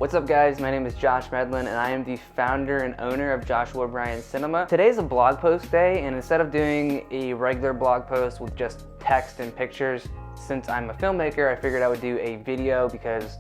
What's up guys, my name is Josh Medlin and I am the founder and owner of Joshua Bryan Cinema. Today's a blog post day, and instead of doing a regular blog post with just text and pictures, since I'm a filmmaker, I figured I would do a video because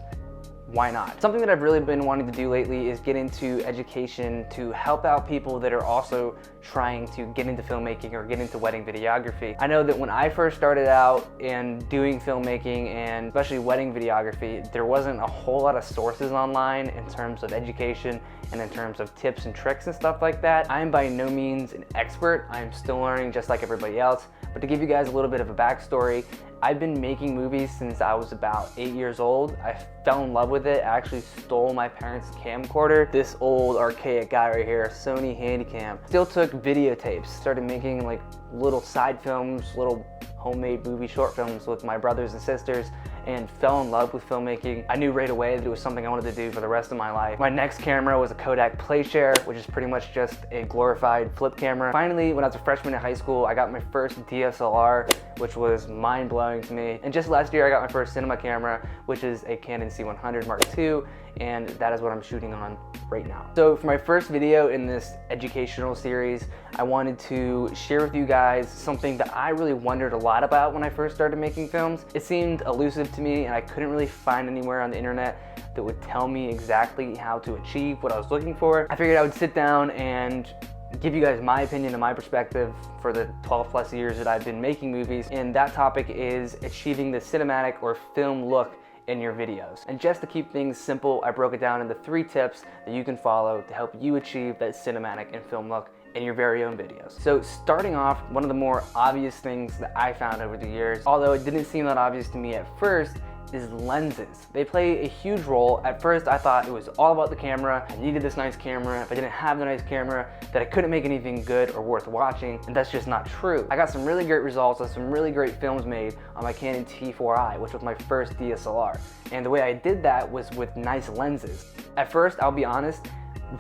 why not? Something that I've really been wanting to do lately is get into education to help out people that are also trying to get into filmmaking or get into wedding videography. I know that when I first started out in doing filmmaking and especially wedding videography, there wasn't a whole lot of sources online in terms of education and in terms of tips and tricks and stuff like that. I am by no means an expert. I'm still learning just like everybody else. But to give you guys a little bit of a backstory, I've been making movies since I was about 8 years old. I fell in love with it. I actually stole my parents' camcorder. This old archaic guy right here, Sony Handycam. Still took videotapes. Started making like little side films, little homemade movie short films with my brothers and sisters, and fell in love with filmmaking. I knew right away that it was something I wanted to do for the rest of my life. My next camera was a Kodak PlayShare, which is pretty much just a glorified flip camera. Finally, when I was a freshman in high school, I got my first DSLR, which was mind-blowing to me. And just last year, I got my first cinema camera, which is a Canon C100 Mark II, and that is what I'm shooting on right now. So for my first video in this educational series, I wanted to share with you guys something that I really wondered a lot about when I first started making films. It seemed elusive to me and I couldn't really find anywhere on the internet that would tell me exactly how to achieve what I was looking for. I figured I would sit down and give you guys my opinion and my perspective for the 12 plus years that I've been making movies, and that topic is achieving the cinematic or film look in your videos. And just to keep things simple, I broke it down into 3 tips that you can follow to help you achieve that cinematic and film look in your very own videos. So starting off, one of the more obvious things that I found over the years, although it didn't seem that obvious to me at first, is lenses. They play a huge role. At first I thought it was all about the camera. I needed this nice camera. If I didn't have the nice camera, that I couldn't make anything good or worth watching, and that's just not true. I got some really great results and some really great films made on my Canon T4i, which was my first DSLR. And the way I did that was with nice lenses. At first, I'll be honest,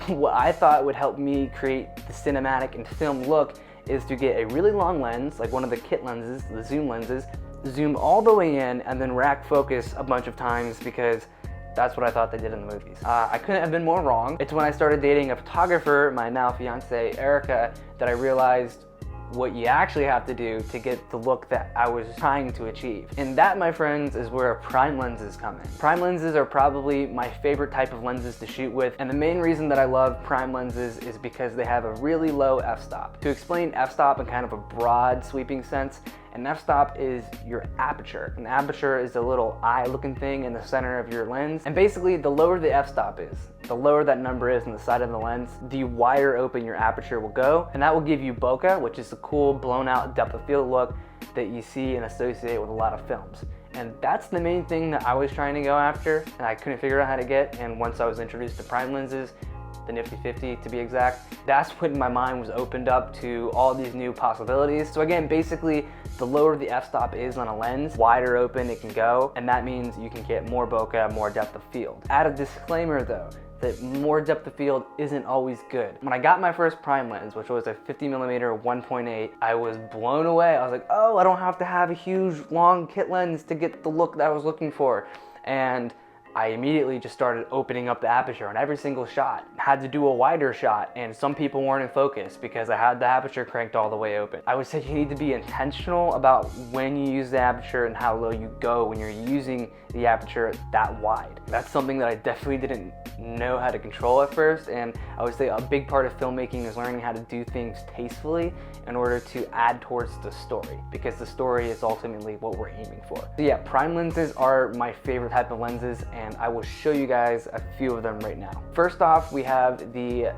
what I thought would help me create the cinematic and film look is to get a really long lens, like one of the kit lenses, the zoom lenses, zoom all the way in and then rack focus a bunch of times, because that's what I thought they did in the movies. I couldn't have been more wrong. It's when I started dating a photographer, my now fiance Erica, that I realized what you actually have to do to get the look that I was trying to achieve. And that, my friends, is where prime lenses come in. Prime lenses are probably my favorite type of lenses to shoot with, and the main reason that I love prime lenses is because they have a really low f-stop. To explain f-stop in kind of a broad sweeping sense, an f-stop is your aperture. An aperture is a little eye looking thing in the center of your lens, and basically the lower the f-stop is, the lower that number is on the side of the lens, the wider open your aperture will go, and that will give you bokeh, which is the cool blown out depth of field look that you see and associate with a lot of films. And that's the main thing that I was trying to go after and I couldn't figure out how to get, and once I was introduced to prime lenses, the Nifty 50 to be exact, that's when my mind was opened up to all these new possibilities. So again, basically, the lower the f-stop is on a lens, wider open it can go, and that means you can get more bokeh, more depth of field. Add a disclaimer though, that more depth of field isn't always good. When I got my first prime lens, which was a 50mm 1.8, I was blown away. I was like, oh, I don't have to have a huge long kit lens to get the look that I was looking for. And I immediately just started opening up the aperture on every single shot. Had to do a wider shot, and some people weren't in focus because I had the aperture cranked all the way open. I would say you need to be intentional about when you use the aperture and how low you go when you're using the aperture that wide. That's something that I definitely didn't know how to control at first, and I would say a big part of filmmaking is learning how to do things tastefully in order to add towards the story, because the story is ultimately what we're aiming for. So yeah, prime lenses are my favorite type of lenses, and I will show you guys a few of them right now. First off, we have the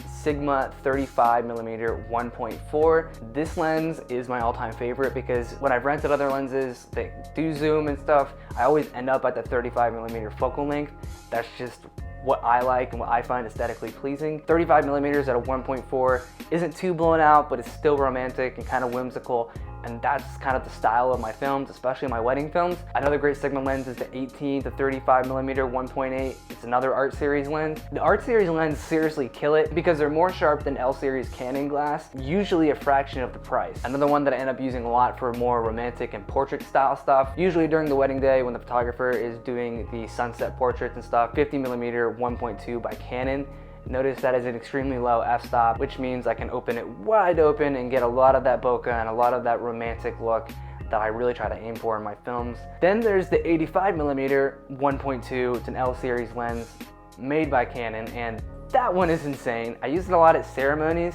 Sigma 35mm 1.4. This lens is my all-time favorite because when I've rented other lenses that do zoom and stuff, I always end up at the 35mm focal length. That's just what I like and what I find aesthetically pleasing. 35mm at a 1.4 isn't too blown out, but it's still romantic and kind of whimsical. and that's kind of the style of my films, especially my wedding films. Another great Sigma lens is the 18 to 35 millimeter 1.8. It's another Art Series lens. The Art Series lens seriously kill it because they're more sharp than L Series Canon glass, usually a fraction of the price. Another one that I end up using a lot for more romantic and portrait style stuff, usually during the wedding day when the photographer is doing the sunset portraits and stuff, 50 millimeter 1.2 by Canon. Notice that is an extremely low f-stop, which means I can open it wide open and get a lot of that bokeh and a lot of that romantic look that I really try to aim for in my films. Then there's the 85 millimeter 1.2. It's an L series lens made by Canon, and that one is insane. I use it a lot at ceremonies,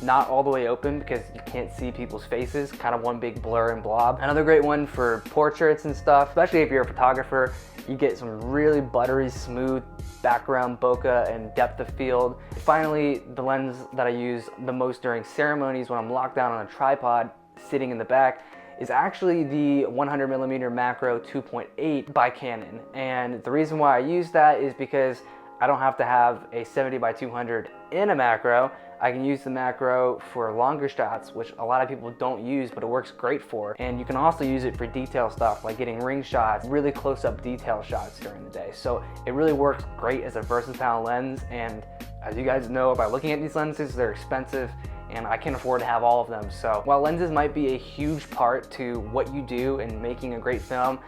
not all the way open because you can't see people's faces, kind of one big blur and blob. Another great one for portraits and stuff, especially if you're a photographer, you get some really buttery smooth background bokeh and depth of field. Finally, the lens that I use the most during ceremonies when I'm locked down on a tripod sitting in the back is actually the 100 millimeter macro 2.8 by Canon. And the reason why I use that is because I don't have to have a 70 by 200 in a macro. I can use the macro for longer shots, which a lot of people don't use, but it works great for. And you can also use it for detail stuff, like getting ring shots, really close-up detail shots during the day. So it really works great as a versatile lens. And as you guys know, by looking at these lenses, they're expensive, and I can't afford to have all of them. So while lenses might be a huge part to what you do in making a great film,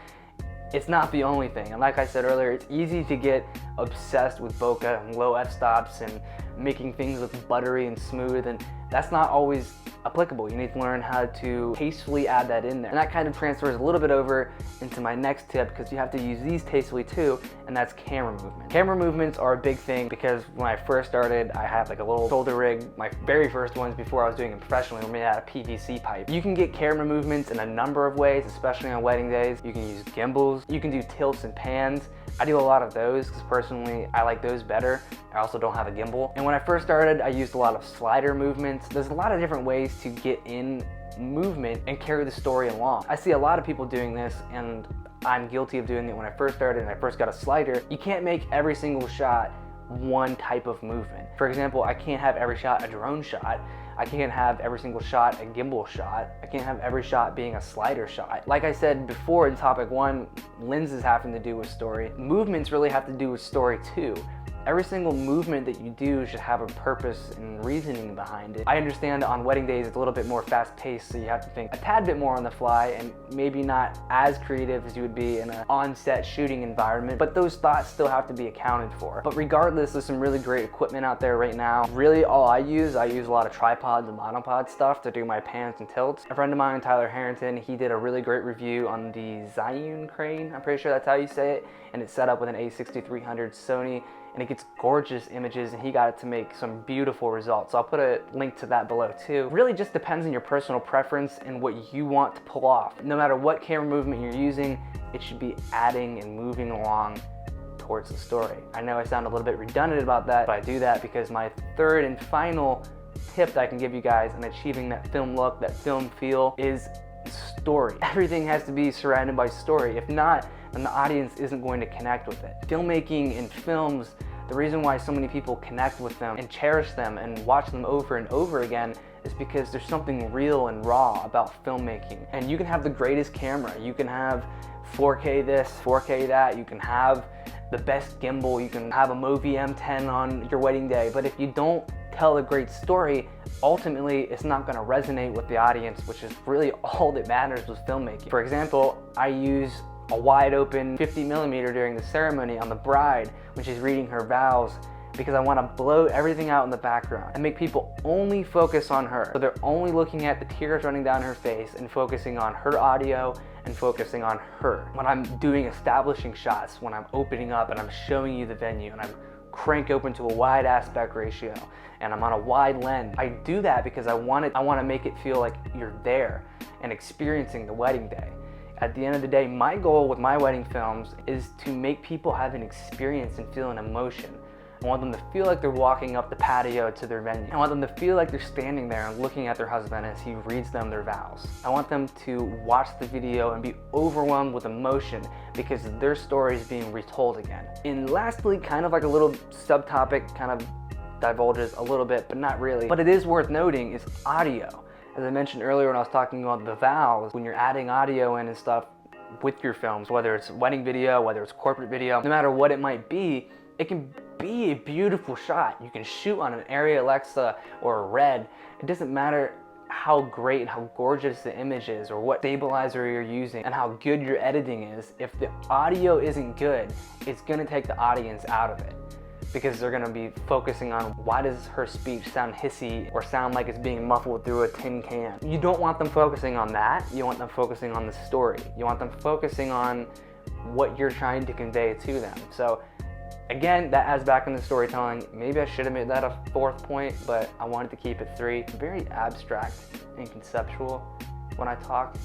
it's not the only thing. And like I said earlier, it's easy to get obsessed with bokeh and low f-stops and making things look buttery and smooth, and that's not always applicable. You need to learn how to tastefully add that in there. And that kind of transfers a little bit over into my next tip, because you have to use these tastefully too, and that's camera movement. Camera movements are a big thing because when I first started, I had like a little shoulder rig. My very first ones before I was doing it professionally were made out of PVC pipe. You can get camera movements in a number of ways, especially on wedding days. You can use gimbals, you can do tilts and pans. I do a lot of those because personally I like those better. I also don't have a gimbal. And when I first started, I used a lot of slider movements. There's a lot of different ways to get in movement and carry the story along. I see a lot of people doing this, and I'm guilty of doing it when I first started and I first got a slider. You can't make every single shot one type of movement. For example, I can't have every shot a drone shot. I can't have every single shot a gimbal shot. I can't have every shot being a slider shot. Like I said before in topic one, lenses having to do with story. Movements really have to do with story too. Every single movement that you do should have a purpose and reasoning behind it. I understand on wedding days it's a little bit more fast-paced, so you have to think a tad bit more on the fly and maybe not as creative as you would be in an on-set shooting environment, but those thoughts still have to be accounted for. But regardless, there's some really great equipment out there right now. Really all I use a lot of tripods and monopod stuff to do my pans and tilts. A friend of mine, Tyler Harrington, he did a really great review on the Zhiyun crane, I'm pretty sure that's how you say it, and it's set up with an A6300 Sony, and it gets gorgeous images, and he got it to make some beautiful results. So I'll put a link to that below too. It really just depends on your personal preference and what you want to pull off. No matter what camera movement you're using, it should be adding and moving along towards the story. I know I sound a little bit redundant about that, but I do that because my third and final tip that I can give you guys in achieving that film look, that film feel, is story. Everything has to be surrounded by story. If not, then the audience isn't going to connect with it. Filmmaking and films, the reason why so many people connect with them and cherish them and watch them over and over again is because there's something real and raw about filmmaking. And you can have the greatest camera, you can have 4K this, 4K that, you can have the best gimbal, you can have a Movi M10 on your wedding day, but if you don't tell a great story, ultimately it's not going to resonate with the audience, which is really all that matters with filmmaking. For example, I use a wide open 50 millimeter during the ceremony on the bride when she's reading her vows, because I want to blow everything out in the background and make people only focus on her. So they're only looking at the tears running down her face and focusing on her audio and focusing on her. When I'm doing establishing shots, when I'm opening up and I'm showing you the venue and I'm crank open to a wide aspect ratio and I'm on a wide lens, I do that because I want to make it feel like you're there and experiencing the wedding day. At the end of the day, my goal with my wedding films is to make people have an experience and feel an emotion. I want them to feel like they're walking up the patio to their venue. I want them to feel like they're standing there and looking at their husband as he reads them their vows. I want them to watch the video and be overwhelmed with emotion because their story is being retold again. And lastly, kind of like a little subtopic, kind of divulges a little bit, but not really, but it is worth noting, is audio. As I mentioned earlier when I was talking about the vowels, when you're adding audio in and stuff with your films, whether it's wedding video, whether it's corporate video, no matter what it might be, it can be a beautiful shot. You can shoot on an Arri Alexa or a Red. It doesn't matter how great and how gorgeous the image is or what stabilizer you're using and how good your editing is. If the audio isn't good, it's gonna take the audience out of it, because they're gonna be focusing on why does her speech sound hissy or sound like it's being muffled through a tin can. You don't want them focusing on that. You want them focusing on the story. You want them focusing on what you're trying to convey to them. So again, that adds back into storytelling. Maybe I should have made that a 4th point, but I wanted to keep it 3. Very abstract and conceptual when I talk.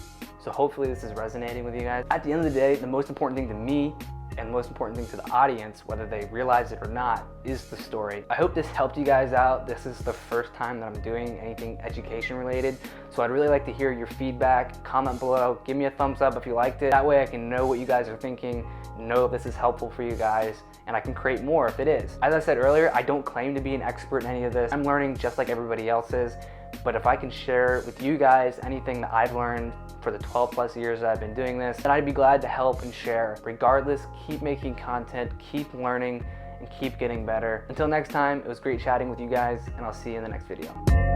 So hopefully this is resonating with you guys. At the end of the day, the most important thing to me and the most important thing to the audience, whether they realize it or not, is the story. I hope this helped you guys out. This is the first time that I'm doing anything education related, so I'd really like to hear your feedback. Comment below, give me a thumbs up if you liked it. That way I can know what you guys are thinking, know if this is helpful for you guys, and I can create more if it is. As I said earlier, I don't claim to be an expert in any of this. I'm learning just like everybody else is, but if I can share with you guys anything that I've learned for the 12+ years that I've been doing this, then I'd be glad to help and share. Regardless, keep making content, keep learning, and keep getting better. Until next time, it was great chatting with you guys, and I'll see you in the next video.